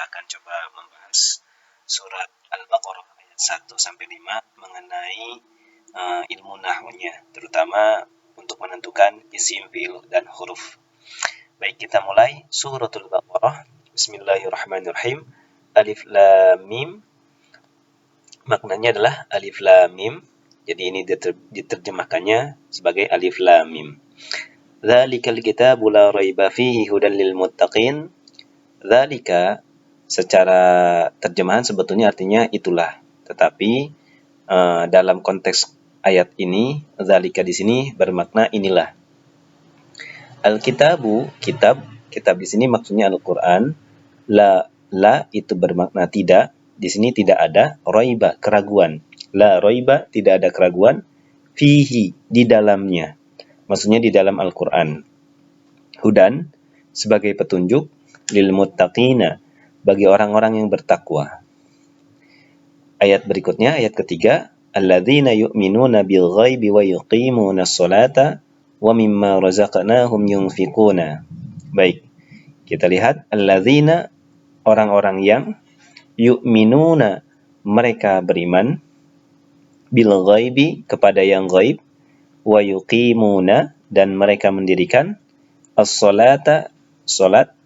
akan coba membahas surat Al-Baqarah ayat 1 sampai 5 mengenai ilmu nahwunya, terutama untuk menentukan isim, fi'il, dan huruf. Baik, kita mulai suratul Baqarah. Bismillahirrahmanirrahim. Alif lam mim. Maknanya adalah alif lam mim. Jadi ini diterjemahkannya sebagai alif lam mim. Dzalikal kitabu la raiba fihi hudan lil muttaqin. Dzalika secara terjemahan sebetulnya artinya itulah. Tetapi dalam konteks ayat ini, dzalika di sini bermakna inilah. Al-kitabu, kitab di sini maksudnya Al-Qur'an. La itu bermakna tidak. Di sini tidak ada raiba, keraguan. La raiba, tidak ada keraguan. Fihi, di dalamnya. Maksudnya di dalam Al-Qur'an. Hudan, sebagai petunjuk. Lil muttaqina, bagi orang-orang yang bertakwa. Ayat berikutnya, ayat ketiga. Alladzina yu'minuna bil ghaibi wa yuqimuna sholata wa mimma razaqnahum yunfiquna. Baik, kita lihat. Alladzina, orang-orang yang yu'minuna, mereka beriman, bil ghaibi, kepada yang ghaib, wa yuqimuna, dan mereka mendirikan as-sholata, salat,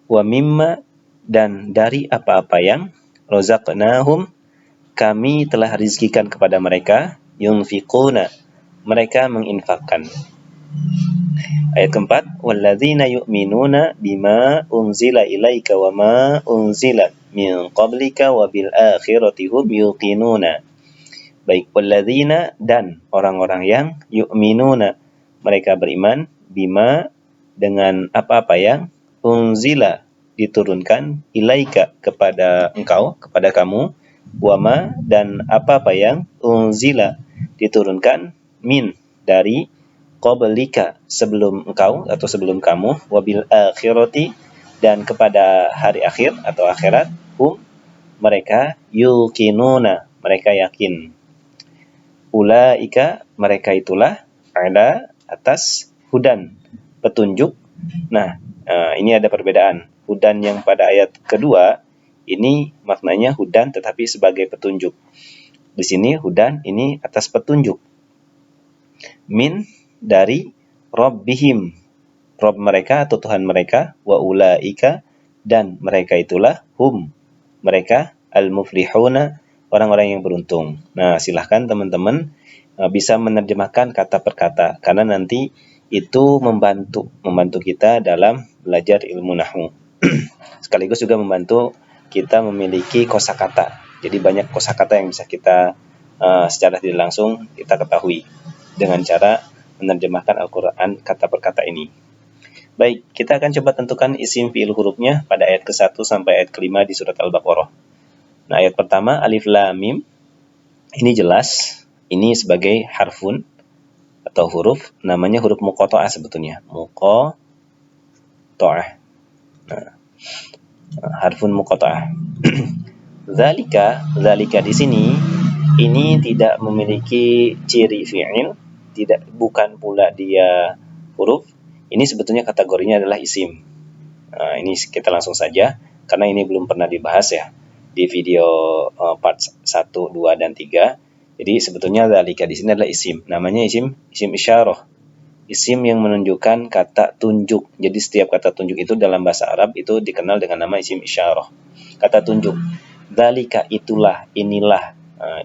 wa mimma, dan dari apa-apa yang razaqnahum, kami telah rizkikan kepada mereka, yunfiquna, mereka menginfakkan. Ayat keempat, walladzina yu'minuna bima unzila ilaika wa ma unzila min qablika wa bil akhirati hum yuqinuna. Baik, walladzina, dan orang-orang yang yu'minuna, mereka beriman, bima, dengan apa-apa yang unzila, diturunkan, ilaika, kepada engkau, kepada kamu, wama, dan apa-apa yang unzila, diturunkan, min, dari, qablika, sebelum engkau atau sebelum kamu, wabil akhirati, dan kepada hari akhir atau akhirat, hum, mereka, yuqinuna, mereka yakin. Ulaika, mereka itulah, ala, atas, hudan, petunjuk. Nah, ini ada perbedaan. Hudan yang pada ayat kedua, ini maknanya hudan tetapi sebagai petunjuk. Di sini hudan ini atas petunjuk. Min, dari, Rabbihim, Rabb mereka atau Tuhan mereka, wa ulaika, dan mereka itulah, hum, mereka, al-muflihuna, orang-orang yang beruntung. Nah, silahkan teman-teman bisa menerjemahkan kata per kata, karena nanti itu membantu kita dalam belajar ilmu nahwu. Sekaligus juga membantu kita memiliki kosakata. Jadi banyak kosakata yang bisa kita secara tidak langsung kita ketahui dengan cara menerjemahkan Al-Quran kata per kata ini. Baik, kita akan coba tentukan isim fi'il hurufnya pada ayat ke-1 sampai ayat ke-5 di surat Al-Baqarah. Nah, ayat pertama, alif lam mim. Ini jelas, ini sebagai harfun atau huruf, namanya huruf muqatta'ah sebetulnya. Muqatta'ah. Nah, harfun muqatta'ah. Dzalika di sini ini tidak memiliki ciri fi'il, bukan pula dia huruf. Ini sebetulnya kategorinya adalah isim. Nah, ini kita langsung saja karena ini belum pernah dibahas ya di video part 1, 2, dan 3. Jadi sebetulnya dzalika di sini adalah isim. Namanya isim isyarah. Isim yang menunjukkan kata tunjuk. Jadi setiap kata tunjuk itu dalam bahasa Arab itu dikenal dengan nama isim isyarah. Kata tunjuk. Dzalika, itulah, inilah,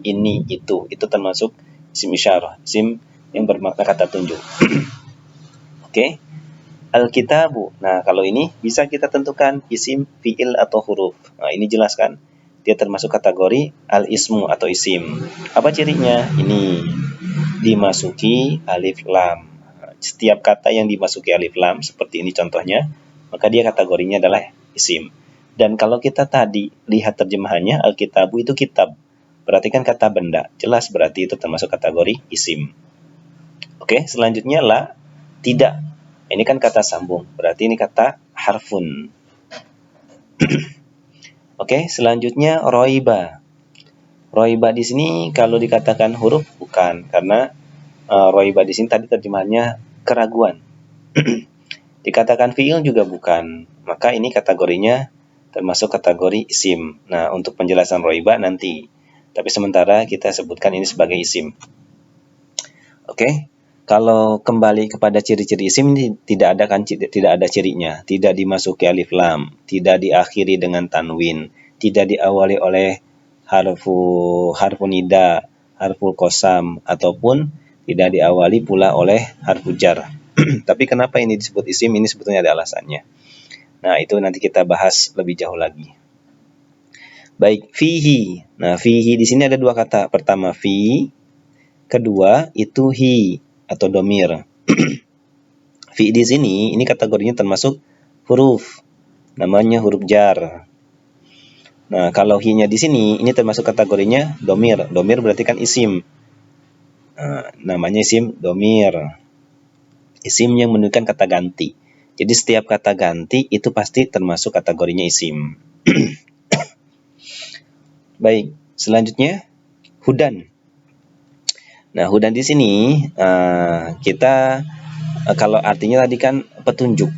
ini, itu termasuk isim isyarah. Isim yang bermakna kata tunjuk. Oke. Al-kitabu. Nah, kalau ini bisa kita tentukan isim, fi'il, atau huruf. Nah, ini jelaskan. Dia termasuk kategori al-ismu atau isim. Apa cirinya? Ini dimasuki alif lam. Setiap kata yang dimasuki alif lam, seperti ini contohnya, maka dia kategorinya adalah isim. Dan kalau kita tadi lihat terjemahannya, al-kitabu itu kitab. Berarti kan kata benda. Jelas berarti itu termasuk kategori isim. Oke, selanjutnya la, tidak. Ini kan kata sambung, berarti ini kata harfun. Oke, selanjutnya roiba. Roiba di sini kalau dikatakan huruf bukan, karena roiba di sini tadi terjemahannya keraguan. Dikatakan fiil juga bukan, maka ini kategorinya termasuk kategori isim. Nah, untuk penjelasan roiba nanti. Tapi sementara kita sebutkan ini sebagai isim. Oke. Kalau kembali kepada ciri-ciri isim ini tidak ada cirinya, tidak dimasuki alif lam, tidak diakhiri dengan tanwin, tidak diawali oleh harfu nida, harful qasam, ataupun tidak diawali pula oleh harfu jar. Tapi kenapa ini disebut isim? Ini sebetulnya ada alasannya. Nah, itu nanti kita bahas lebih jauh lagi. Baik, fihi. Nah, fihi di sini ada dua kata. Pertama fi, kedua itu hi atau domir. Fi di sini ini kategorinya termasuk huruf. Namanya huruf jar. Nah, kalau hi-nya di sini ini termasuk kategorinya domir. Domir berarti kan isim. Nah, namanya isim domir. Isim yang menunjukkan kata ganti. Jadi setiap kata ganti itu pasti termasuk kategorinya isim. Baik, selanjutnya hudan. Nah, hudan di sini kita kalau artinya tadi kan petunjuk.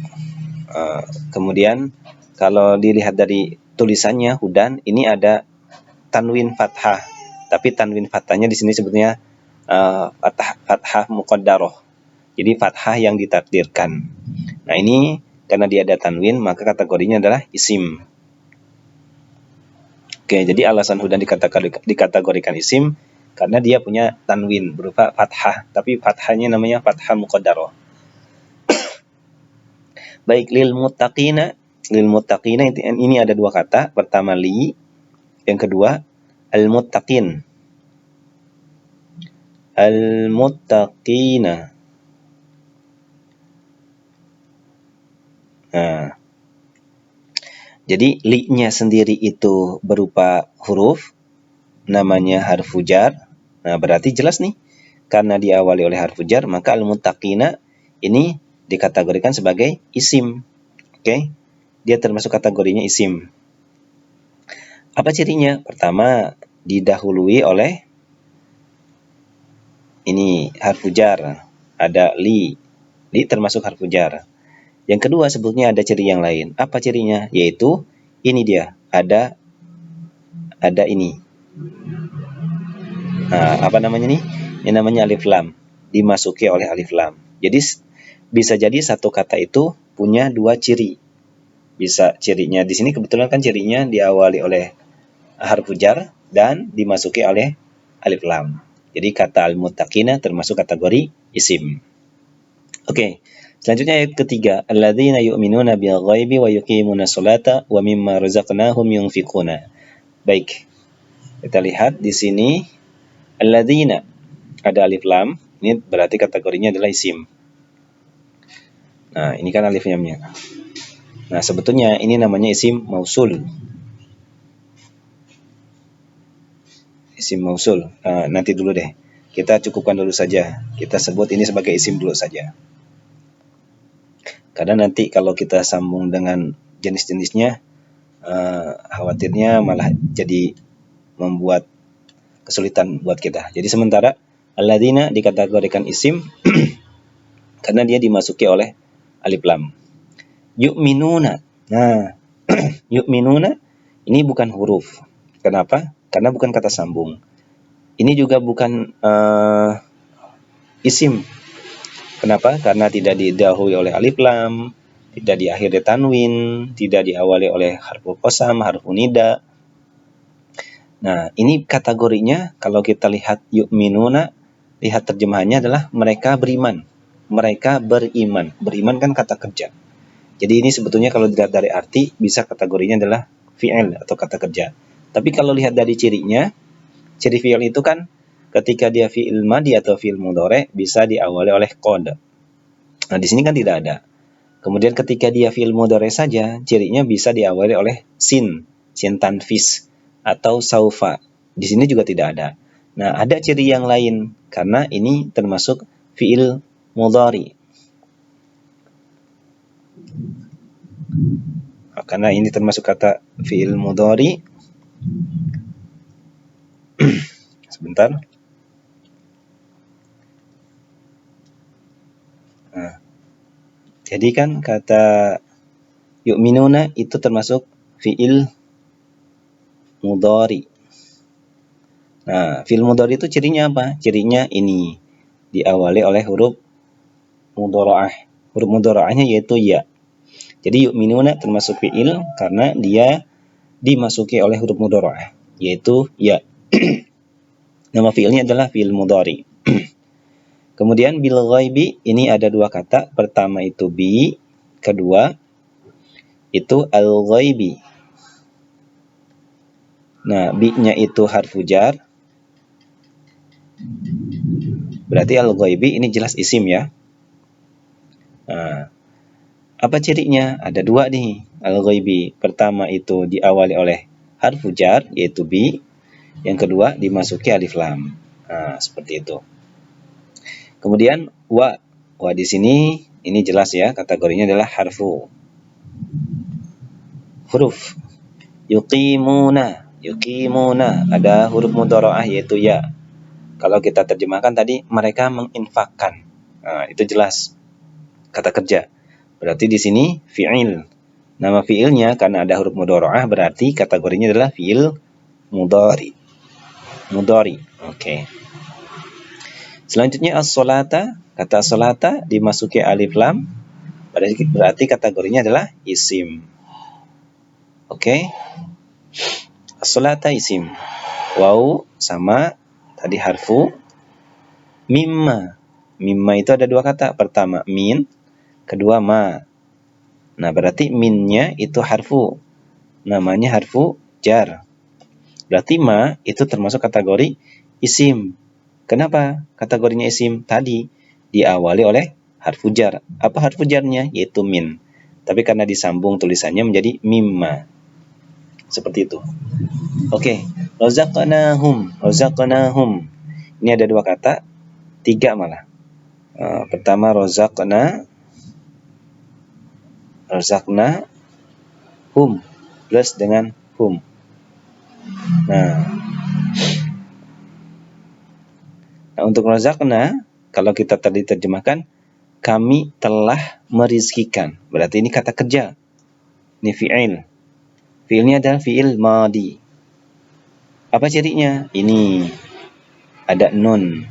Kemudian kalau dilihat dari tulisannya hudan ini ada tanwin fathah. Tapi tanwin fathahnya di sini sebetulnya fathah muqaddarah. Jadi fathah yang ditakdirkan. Nah, ini karena dia ada tanwin maka kategorinya adalah isim. Oke, jadi alasan hudan dikategorikan isim karena dia punya tanwin berupa fathah, tapi fathahnya namanya fathah muqaddarah. Baik, lil muttaqina ini ada dua kata. Pertama li, yang kedua al muttaqin. Al muttaqina. Nah, jadi li-nya sendiri itu berupa huruf, namanya harfu jar. Nah, berarti jelas nih, karena diawali oleh harfu jar, maka al-muttaqina ini dikategorikan sebagai isim. Oke, dia termasuk kategorinya isim. Apa cirinya? Pertama, didahului oleh ini harfu jar. Ada li. Li termasuk harfu jar. Yang kedua sebetulnya ada ciri yang lain. Apa cirinya? Yaitu ini dia, ada ini. Nah, apa namanya nih? Ini namanya alif lam, dimasuki oleh alif lam. Jadi bisa jadi satu kata itu punya dua ciri. Bisa cirinya di sini kebetulan kan cirinya diawali oleh harfu jar dan dimasuki oleh alif lam. Jadi kata al-muttaqina termasuk kategori isim. Oke. Selanjutnya ayat ketiga, alladzina yu'minuna bil ghaibi wa yuqimuna sholata wa mimma razaqnahum yunfiquna. Baik. Kita lihat di sini alladzina ada alif lam, ini berarti kategorinya adalah isim. Nah, ini kan alif lamnya. Nah, sebetulnya ini namanya isim mausul. Isim mausul. Nanti dulu deh. Kita cukupkan dulu saja. Kita sebut ini sebagai isim dulu saja. Karena nanti kalau kita sambung dengan jenis-jenisnya, khawatirnya malah jadi membuat kesulitan buat kita. Jadi sementara alladzina dikategorikan isim karena dia dimasuki oleh alif lam. Yu'minuna. Nah, yu'minuna ini bukan huruf. Kenapa? Karena bukan kata sambung. Ini juga bukan isim. Kenapa? Karena tidak didahului oleh alif lam, tidak diakhiri tanwin, tidak diawali oleh harfu qasam, harfu nida. Nah, ini kategorinya kalau kita lihat yu'minuna, lihat terjemahannya adalah mereka beriman. Mereka beriman. Beriman kan kata kerja. Jadi ini sebetulnya kalau dilihat dari arti bisa kategorinya adalah fi'il atau kata kerja. Tapi kalau lihat dari cirinya, ciri fi'il itu kan ketika dia fi'il madhi atau fi'il mudhari bisa diawali oleh qad. Nah, di sini kan tidak ada. Kemudian ketika dia fi'il mudhari saja, cirinya bisa diawali oleh sin tanfis atau saufa. Di sini juga tidak ada. Nah, ada ciri yang lain karena ini termasuk fi'il mudhari. Karena ini termasuk kata fi'il mudhari. Sebentar. Nah, jadi kan kata yu'minuna itu termasuk fi'il mudhari. Nah, fi'il mudhari itu cirinya apa? Cirinya ini diawali oleh huruf mudhara'ah. Huruf mudhara'ahnya yaitu ya. Jadi yu'minuna termasuk fi'il karena dia dimasuki oleh huruf mudhara'ah yaitu ya. Nama fi'ilnya adalah fi'il mudhari. Kemudian bil ghaibi ini ada dua kata. Pertama itu bi, kedua itu al-ghaibi. Nah, bi-nya itu harfu jar. Berarti al-ghaibi ini jelas isim ya. Nah, apa cirinya? Ada dua nih al-ghaibi. Pertama itu diawali oleh harfu jar yaitu bi. Yang kedua dimasuki alif lam. Nah, seperti itu. Kemudian wa. Wa di sini ini jelas ya, kategorinya adalah harfu. Huruf. Yuqimuna. Yuqimuna ada huruf mudhara'ah yaitu ya. Kalau kita terjemahkan tadi mereka menginfakkan. Nah, itu jelas kata kerja. Berarti di sini fi'il. Nama fi'ilnya karena ada huruf mudhara'ah berarti kategorinya adalah fi'il mudhari. Mudhari. Oke. Selanjutnya as-sholata. Kata sholata dimasuki alif lam berarti kategorinya adalah isim. Oke. As-sholata isim. Waw sama tadi harfu. Mimma. Mimma itu ada dua kata. Pertama min, kedua ma. Nah, berarti minnya itu harfu. Namanya harfu jar. Berarti ma itu termasuk kategori isim. Kenapa kategorinya isim? Tadi diawali oleh harfu jar. Apa harfu jarnya? Yaitu min. Tapi karena disambung tulisannya menjadi mimma. Seperti itu. Oke. Razaqnahum. Razaqnahum. Ini ada dua kata. Tiga malah. Pertama razaqna hum plus dengan hum. Nah, untuk razaqna kalau kita tadi terjemahkan kami telah merizkikan. Berarti ini kata kerja. Ini fi'il. Fi'ilnya adalah fi'il madi. Apa cirinya? Ini ada nun.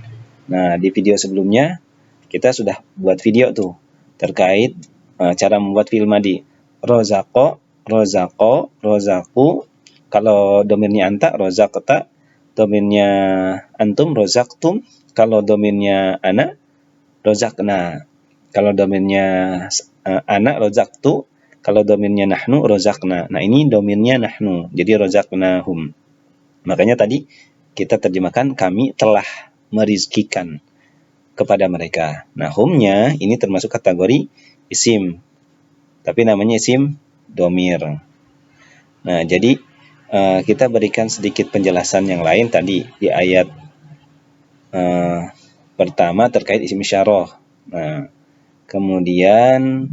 Nah, di video sebelumnya kita sudah buat video tuh terkait cara membuat fi'il madi. Rozaqo, rozaqo, rozaku. Kalau domirnya anta, rozaqta. Domirnya antum, rozaqtum. Kalau domirnya ana, rozaqna. Kalau domirnya ana, rozaqtu. Kalau domirnya nahnu, rozaqna. Nah, ini domirnya nahnu. Jadi rozaqnahum. Makanya tadi kita terjemahkan kami telah merizkikan kepada mereka. Nah, humnya ini termasuk kategori isim. Tapi namanya isim domir. Nah, jadi kita berikan sedikit penjelasan yang lain tadi di ayat pertama terkait isim isyarah. Nah, kemudian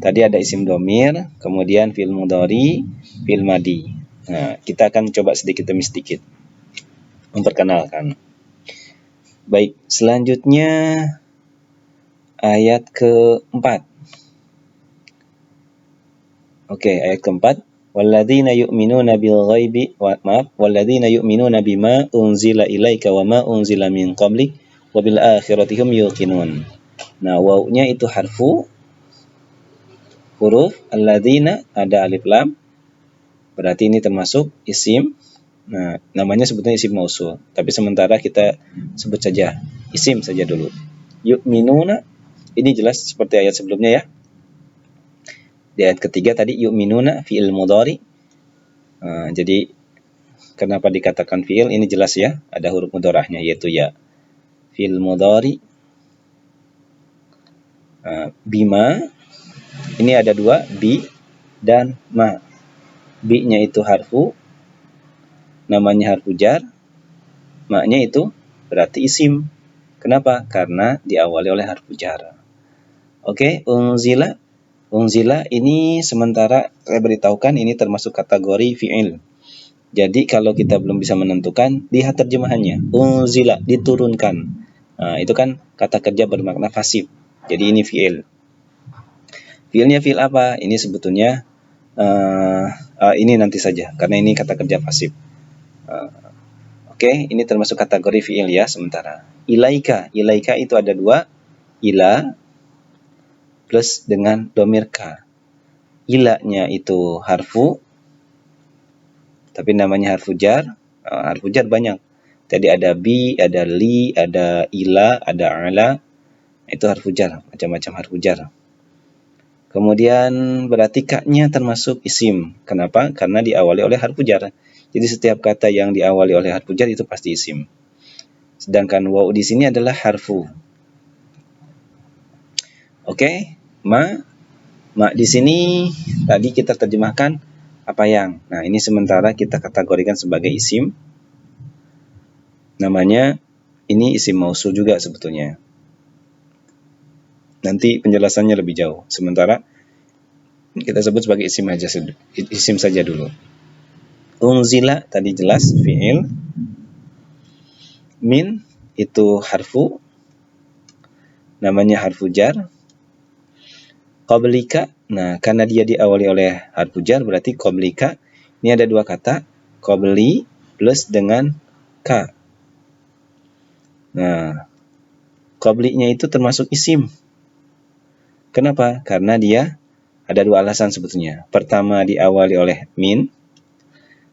tadi ada isim domir, kemudian fi'il mudhari, fi'il madi. Nah, kita akan coba sedikit demi sedikit memperkenalkan. Baik, selanjutnya ayat keempat. Oke, ayat keempat. Walladzina yu'minuna bil ghaibi walladzina yu'minuna bima unzila ilaika wa ma unzila min qablik wa bil akhirati hum yuqinun. Nah, wawnya itu huruf alladzina ada alif lam. Berarti ini termasuk isim. Nah, namanya sebetulnya isim mausul, tapi sementara kita sebut saja isim saja dulu. Yu'minuna ini jelas seperti ayat sebelumnya ya. Di ayat ketiga tadi yu'minuna fi'il mudhari. Jadi kenapa dikatakan fi'il ini jelas ya, ada huruf mudhara'ahnya yaitu ya. Fi'il mudhari. Bima ini ada dua, bi dan ma. Bi-nya itu harfu, namanya harfu jar. Ma-nya itu berarti isim. Kenapa? Karena diawali oleh harfu jar. Oke, unzila. Unzila ini sementara saya beritahukan ini termasuk kategori fi'il. Jadi kalau kita belum bisa menentukan, lihat terjemahannya. Unzila, diturunkan. Nah, itu kan kata kerja bermakna pasif. Jadi ini fi'il. Fi'ilnya fi'il apa? Ini sebetulnya Ini nanti saja, karena ini kata kerja pasif. Oke, ini termasuk kategori fi'il ya sementara. Ilaika itu ada dua, ila plus dengan domir ka. Ilanya itu harfu, tapi namanya harfu jar. Harfu jar banyak. Jadi ada bi, ada li, ada ila, ada ala. Itu harfu jar, macam-macam harfu jar. Kemudian berarti ka-nya termasuk isim. Kenapa? Karena diawali oleh harfu jar. Jadi setiap kata yang diawali oleh harfu jar itu pasti isim. Sedangkan waw di sini adalah harfu. Oke, ma di sini tadi kita terjemahkan apa yang. Nah, ini sementara kita kategorikan sebagai isim. Namanya ini isim mausul juga sebetulnya. Nanti penjelasannya lebih jauh. Sementara kita sebut sebagai isim saja dulu. Unzila tadi jelas fi'il. Min itu harfu, namanya harfu jar. Qablika, nah karena dia diawali oleh harfu jar berarti qablika. Ini ada dua kata, qabli plus dengan ka. Nah, qablinya itu termasuk isim. Kenapa? Karena dia ada dua alasan sebetulnya. Pertama diawali oleh min,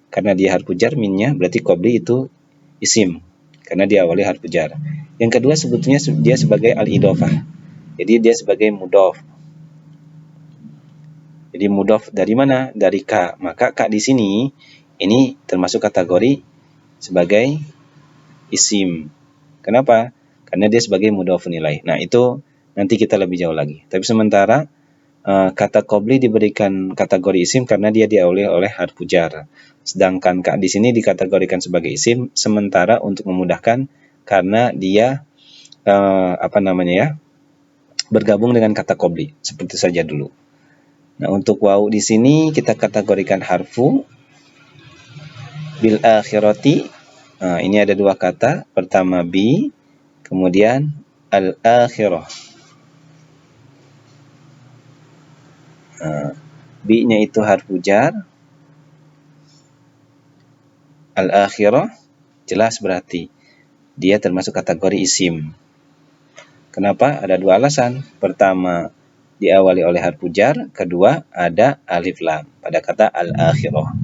karena dia harfu jar minnya, berarti qabli itu isim, karena diawali harfu jar. Yang kedua sebetulnya dia sebagai al-idhofah. Jadi dia sebagai mudhof. Jadi mudhof dari mana? Dari ka. Maka ka di sini ini termasuk kategori sebagai isim. Kenapa? Karena dia sebagai mudhofun ilaih. Nah, itu nanti kita lebih jauh lagi. Tapi sementara kata qabli diberikan kategori isim karena dia diawali oleh harfu jar. Sedangkan ka di sini dikategorikan sebagai isim sementara untuk memudahkan karena dia bergabung dengan kata qabli. Seperti saja dulu. Nah, untuk waw di sini kita kategorikan harfu bil akhirati. Ini ada dua kata. Pertama bi, kemudian al-akhirah. Bi-nya itu harfu jar. Al-akhirah jelas berarti dia termasuk kategori isim. Kenapa? Ada dua alasan. Pertama, diawali oleh harfu jar. Kedua, ada alif lam pada kata al-akhirah.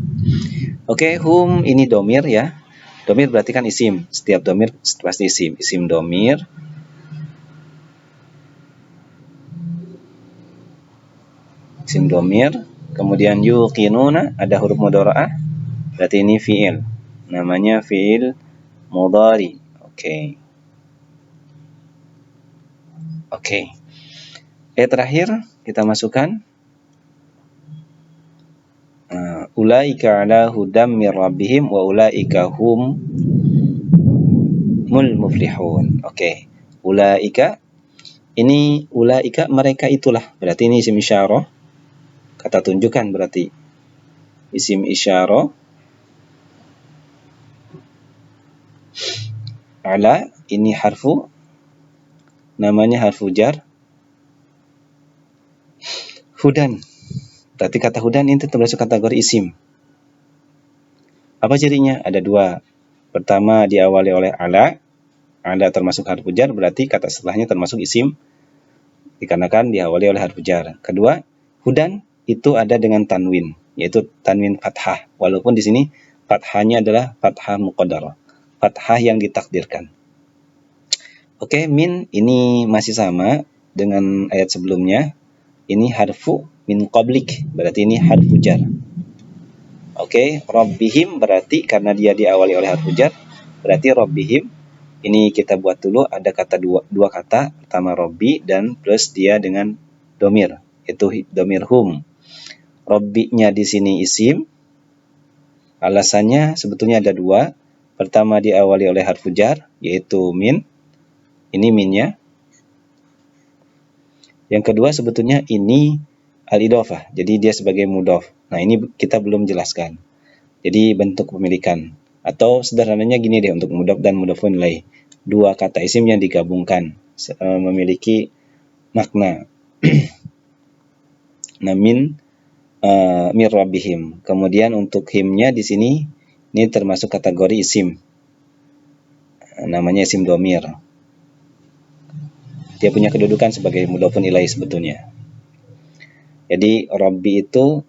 Oke, hum ini domir ya. Domir berarti kan isim. Setiap domir pasti isim. Isim domir. Isim domir. Kemudian yuqinuna ada huruf mudhara'ah. Berarti ini fi'il. Namanya fi'il mudhari. Oke. Terakhir kita masukkan ulaika ala hudam mir rabbihim wa ulaika humul muflihun. Oke. Ulaika ini ulaika mereka itulah. Berarti ini isim isyarah. Kata tunjukkan berarti isim isyarah. Ala ini harfu, namanya harfu jar. Hudan berarti kata hudan itu termasuk kategori isim. Apa cirinya? Ada dua. Pertama diawali oleh ala. Ala termasuk harfu jar berarti kata setelahnya termasuk isim dikarenakan diawali oleh harfu jar. Kedua, hudan itu ada dengan tanwin, yaitu tanwin fathah. Walaupun di sini fathahnya adalah fathah muqaddarah, fathah yang ditakdirkan. Oke, min ini masih sama dengan ayat sebelumnya. Ini harfu min qablik, berarti ini harfu jar. Oke, rabbihim berarti karena dia diawali oleh harfu jar, berarti rabbihim. Ini kita buat dulu ada kata dua kata, pertama robbi dan plus dia dengan domir, itu domir hum. Robbinya di sini isim. Alasannya sebetulnya ada dua. Pertama diawali oleh harfu jar, yaitu min. Ini minnya. Yang kedua sebetulnya ini al-idhofah, jadi dia sebagai mudhof. Nah, ini kita belum jelaskan. Jadi bentuk pemilikan. Atau sederhananya gini deh untuk mudhof dan mudhofun ilaih. Dua kata isim yang digabungkan memiliki makna. Nah, min mir rabbihim. Kemudian untuk himnya di sini ini termasuk kategori isim. Namanya isim domir. Dia punya kedudukan sebagai mudhofun ilaih sebetulnya. Jadi Rabbi itu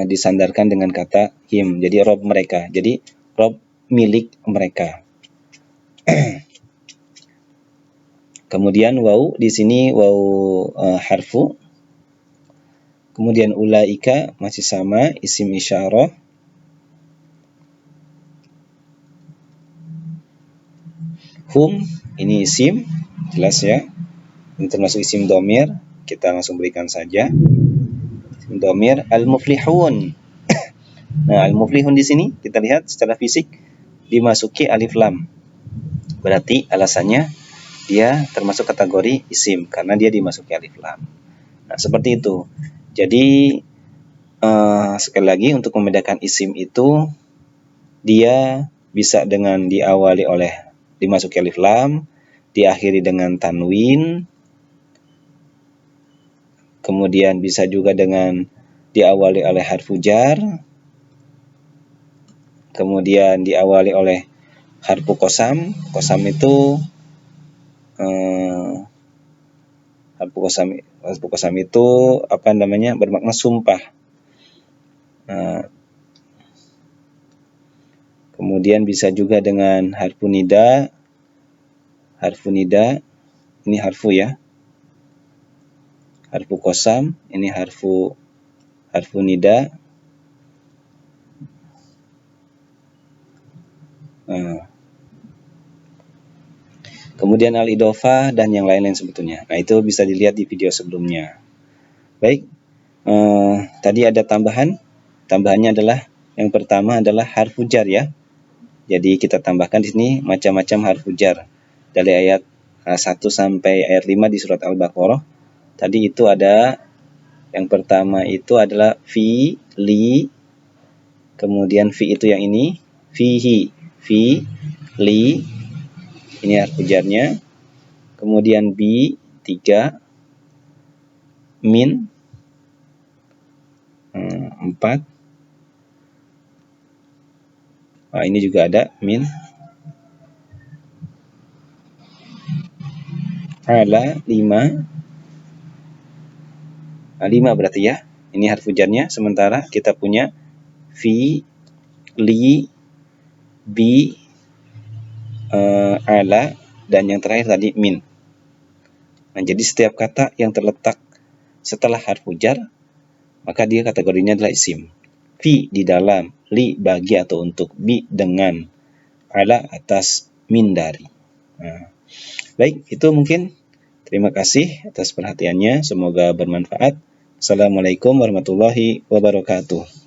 disandarkan dengan kata him. Jadi Rob mereka. Jadi Rob milik mereka. Kemudian waw di sini waw harfu. Kemudian ulaika masih sama isim isyarah. Hum ini isim, jelas ya. Ini termasuk isim domir. Kita langsung berikan saja. Isim domir al-muflihun. Nah, al-muflihun di sini kita lihat secara fisik dimasuki alif lam. Berarti alasannya dia termasuk kategori isim karena dia dimasuki alif lam. Nah, seperti itu. Jadi sekali lagi untuk membedakan isim itu dia bisa dengan diawali oleh dimasuki alif lam, diakhiri dengan tanwin, kemudian bisa juga dengan diawali oleh harfu jar, kemudian diawali oleh harfu qasam. Qasam itu harfu qasam itu apa namanya? Bermakna sumpah. Kemudian bisa juga dengan harfu nida. Harfu nida ini harfu ya. Harfu qasam ini harfu nida. Kemudian al-idhofah dan yang lain-lain sebetulnya. Nah, itu bisa dilihat di video sebelumnya. Baik, tadi ada tambahan. Tambahannya adalah yang pertama adalah harfu jar ya. Jadi kita tambahkan di sini macam-macam harfu jar. Dari ayat 1 sampai ayat 5 di surat Al-Baqarah. Tadi itu ada yang pertama itu adalah fi, li, kemudian fi itu yang ini, fihi, fi, li, ini harfu jarnya. Kemudian bi 3, min 4. Ini juga ada min. Ala 5. 5 berarti ya. Ini harfu jarnya. Sementara kita punya fi, li, bi, ala, dan yang terakhir tadi min. Nah, jadi setiap kata yang terletak setelah harfu jar, maka dia kategorinya adalah isim. Fi di dalam, li bagi atau untuk, bi dengan, ala atas, min dari. Nah, baik, itu mungkin. Terima kasih atas perhatiannya. Semoga bermanfaat. Assalamualaikum warahmatullahi wabarakatuh.